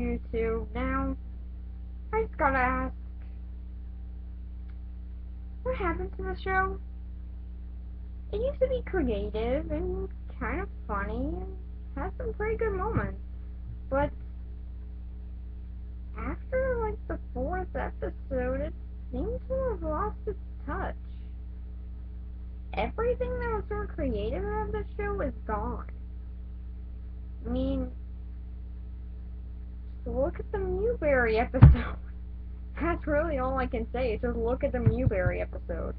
YouTube. Now, I just gotta ask, what happened to the show? It used to be creative and kind of funny and had some pretty good moments, but after like the fourth episode, it seemed to have lost its touch. Everything that was so creative about the show is gone. I mean, just look at the Newberry episode. That's really all I can say. Just look at the Newberry episode.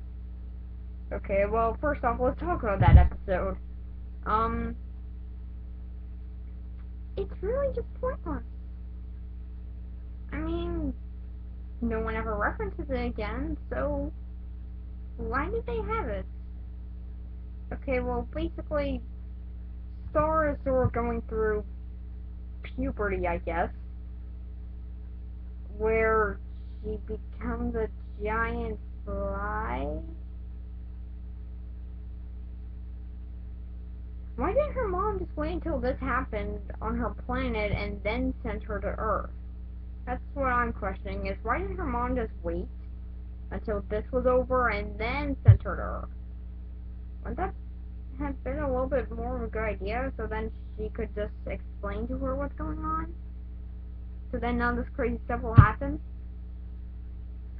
Okay, well, first off, let's talk about that episode. It's really just pointless. I mean, no one ever references it again, so why did they have it? Okay, well, basically, Star is sort of going through puberty, I guess, where she becomes a giant fly. Why didn't her mom just wait until this happened on her planet and then send her to Earth? That's what I'm questioning, is why didn't her mom just wait until this was over and then send her to Earth? Wouldn't that have been a little bit more of a good idea, so then she could just explain to her what's going on? So then none of this crazy stuff will happen?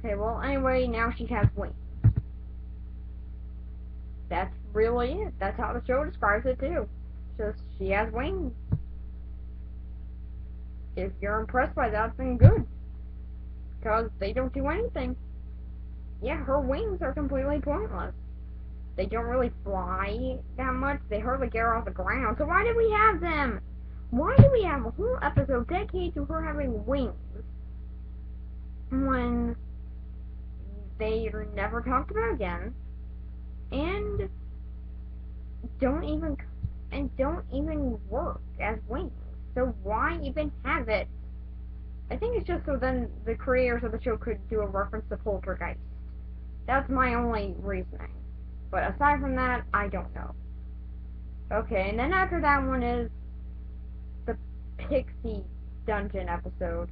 Okay, well, anyway, now she has wings. That's really it. That's how the show describes it, too. Just, she has wings. If you're impressed by that, then good. Because they don't do anything. Yeah, her wings are completely pointless. They don't really fly that much. They hardly get her off the ground. So why did we have them? Why do we have a whole episode dedicated to her having wings when they are never talked about again, and don't even work as wings? So why even have it? I think it's just so then the creators of the show could do a reference to Poltergeist. That's my only reasoning. But aside from that, I don't know. Okay, and then after that one is the Pixie Dungeon episode.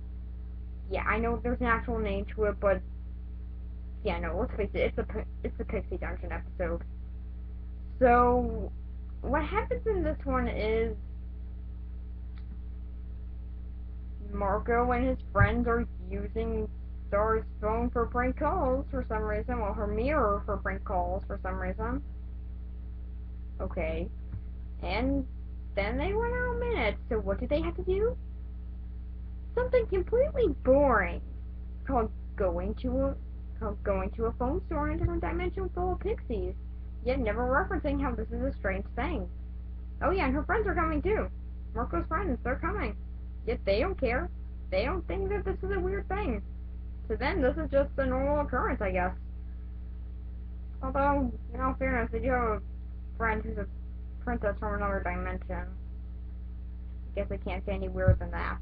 Yeah, I know there's an actual name to it, but yeah, no, let's face it, it's the Pixie Dungeon episode. So what happens in this one is Marco and his friends are using Star's phone for prank calls for some reason, well, her mirror for prank calls for some reason. Okay. And then they run out of minutes, so what do they have to do? Something completely boring, called going to a phone store in a different dimension full of pixies, yet never referencing how this is a strange thing. Oh yeah, and her friends are coming too. Marco's friends, they're coming. Yet they don't care. They don't think that this is a weird thing. To them, this is just a normal occurrence, I guess. Although, in all fairness, they do have a friend who's a princess from another dimension. I guess I can't say any weirder than that.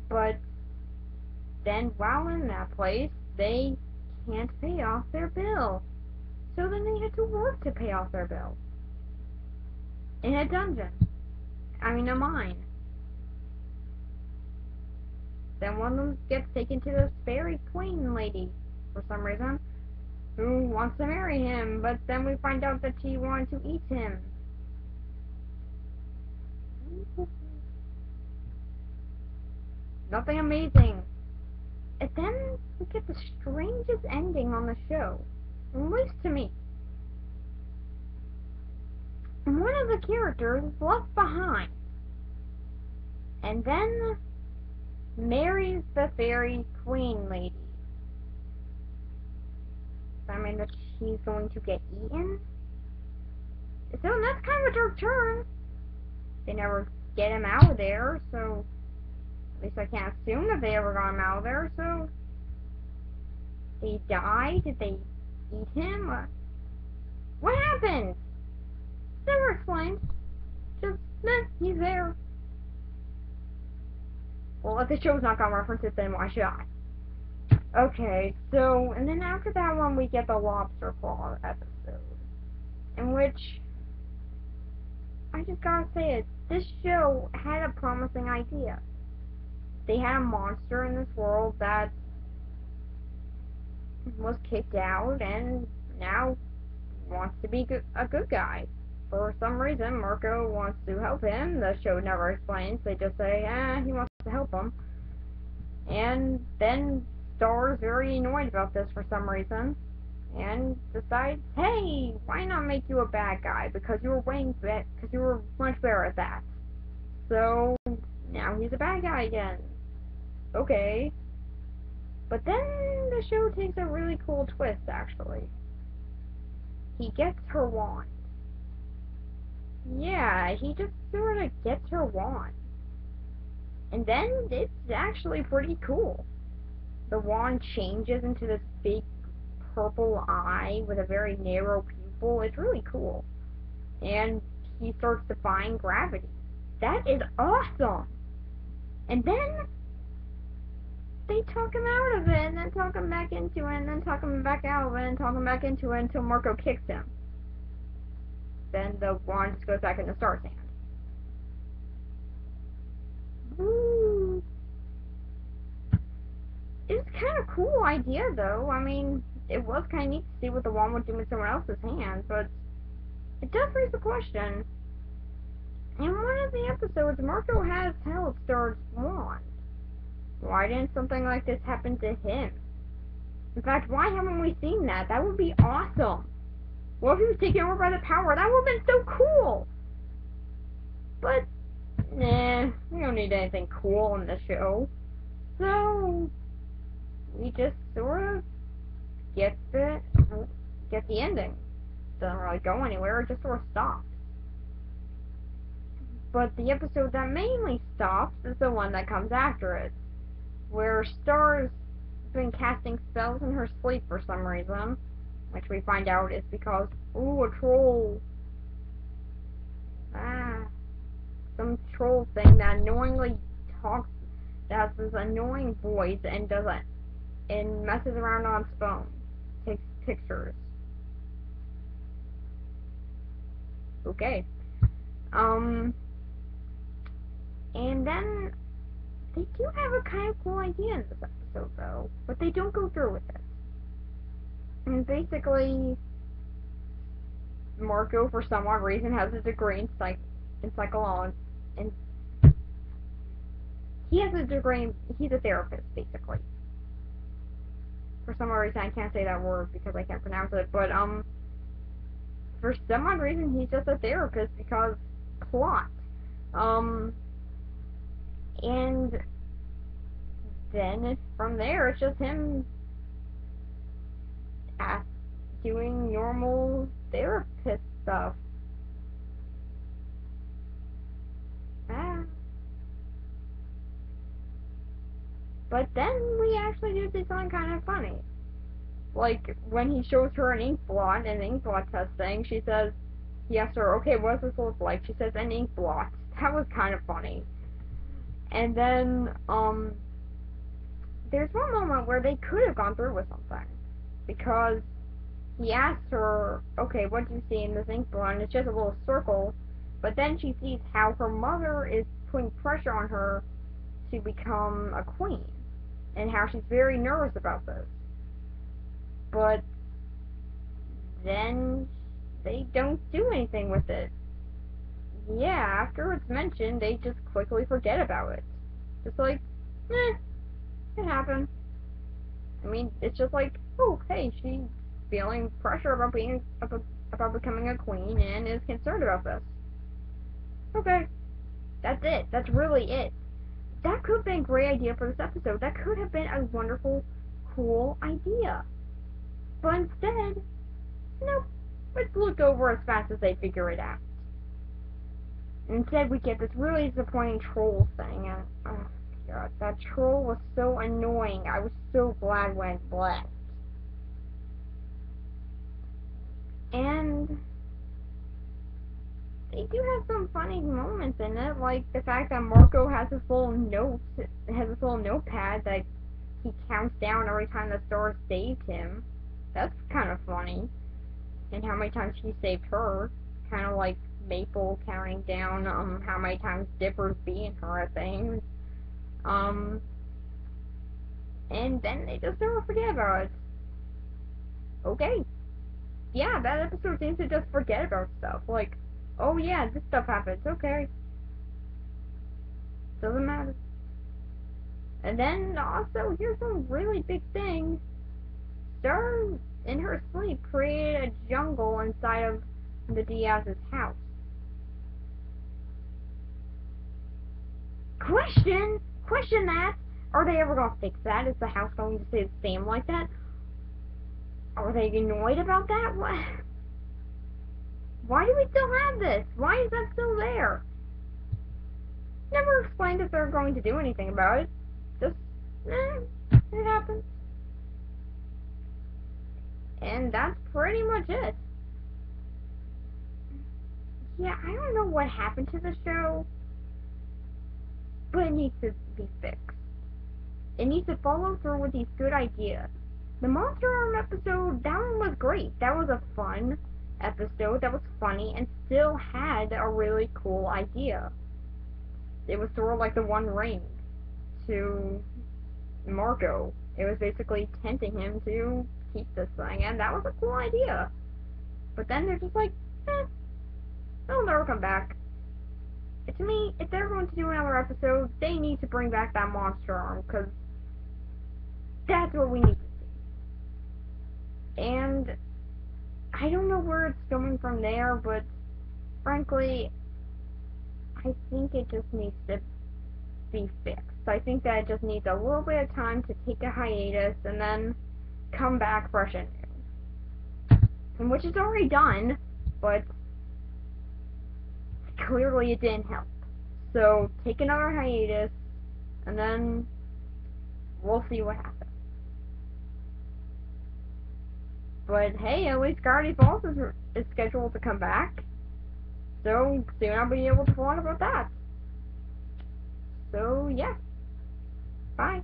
But then while in that place, they can't pay off their bill. So then they have to work to pay off their bill. In a dungeon. I mean, a mine. Then one of them gets taken to this fairy queen lady, for some reason, who wants to marry him, but then we find out that she wanted to eat him. Nothing amazing. And then we get the strangest ending on the show, at least to me. One of the characters is left behind, and then marries the fairy queen lady. Does that mean that she's going to get eaten? So that's kind of a dark turn. They never get him out of there, so at least I can't assume that they ever got him out of there, so did he die? Did they eat him? What happened? Never explained. Just, he's there. Well, if the show's not gonna reference it, then why should I? Okay, so, and then after that one, we get the Lobster Claw episode, in which I just gotta say it. This show had a promising idea. They had a monster in this world that was kicked out and now wants to be a good guy. For some reason, Marco wants to help him. The show never explains. They just say, he wants to help him. And then Star's very annoyed about this for some reason. And decides, hey, why not make you a bad guy? Because you were much better at that. So, now he's a bad guy again. Okay. But then the show takes a really cool twist, actually. He gets her wand. Yeah, he just sort of gets her wand. And then it's actually pretty cool. The wand changes into this big purple eye with a very narrow pupil. It's really cool. And he starts defying gravity. That is awesome! And then they talk him out of it, and then talk him back into it, and then talk him back out of it, and talk him back into it until Marco kicks him. Then the wand just goes back into Star's hand. Woo! It was kind of a cool idea, though. I mean, it was kind of neat to see what the wand would do in someone else's hand, but it does raise the question. In one of the episodes, Marco has held Star's wand. Why didn't something like this happen to him? In fact, why haven't we seen that? That would be awesome. What if he was taken over by the power? That would have been so cool! But, nah, we don't need anything cool in the show. So, we just sort of get the ending. Doesn't really go anywhere, it just sort of stops. But the episode that mainly stops is the one that comes after it, where Star's been casting spells in her sleep for some reason, which we find out is because, ooh, a troll. Some troll thing that annoyingly talks, that has this annoying voice and and messes around on its phone, takes pictures. Okay. And then they do have a kind of cool idea in this episode, though, but they don't go through with it. And basically, Marco, for some odd reason, has a degree in psychology, and he has a degree. He's a therapist, basically. For some odd reason, I can't say that word because I can't pronounce it. But for some odd reason, he's just a therapist because plot. And then from there, it's just him doing normal therapist stuff. But then we actually do see something kind of funny. Like, when he shows her an ink blot, an ink blot test thing, he asks her, okay, what does this look like? She says, an ink blot. That was kind of funny. And then, there's one moment where they could have gone through with something. Because he asks her, okay, what do you see in this ink blot? And it's just a little circle. But then she sees how her mother is putting pressure on her to become a queen. And how she's very nervous about this. But then they don't do anything with it. Yeah, after it's mentioned, they just quickly forget about it. Just like, it happened. I mean, it's just like, oh, hey, she's feeling pressure about becoming a queen and is concerned about this. Okay, that's it. That's really it. That could have been a great idea for this episode. That could have been a wonderful, cool idea. But instead, nope, it's looked over as fast as they figure it out. Instead, we get this really disappointing troll thing, and, oh god, that troll was so annoying. I was so glad when it left. And they do have some funny moments in it, like the fact that Marco has this little notepad that he counts down every time the Star saved him. That's kind of funny. And how many times he saved her. Kind of like Maple counting down how many times Dipper's being her at things. And then they just never forget about it. Okay. Yeah, that episode seems to just forget about stuff. Like, oh yeah, this stuff happens. Okay. Doesn't matter. And then also, here's a really big thing. Star, in her sleep, created a jungle inside of the Diaz's house. Question that. Are they ever gonna fix that? Is the house going to stay the same like that? Are they annoyed about that? What? Why do we still have this? Why is that still there? Never explained if they're going to do anything about it. Just, it happens. And that's pretty much it. Yeah, I don't know what happened to the show, but it needs to be fixed. It needs to follow through with these good ideas. The Monster Arm episode, that one was great. That was a fun episode that was funny and still had a really cool idea. It was sort of like the One Ring to Marco. It was basically tempting him to keep this thing, and that was a cool idea. But then they're just like, they'll never come back. To me, if they're going to do another episode, they need to bring back that Monster Arm, because that's what we need to see. And I don't know where it's going from there, but frankly, I think it just needs to be fixed. I think that it just needs a little bit of time to take a hiatus and then come back fresh and new. And which is already done, but clearly it didn't help. So take another hiatus, and then we'll see what happens. But hey, at least Gravity Falls is scheduled to come back. So soon I'll be able to vlog about that. So yeah. Bye.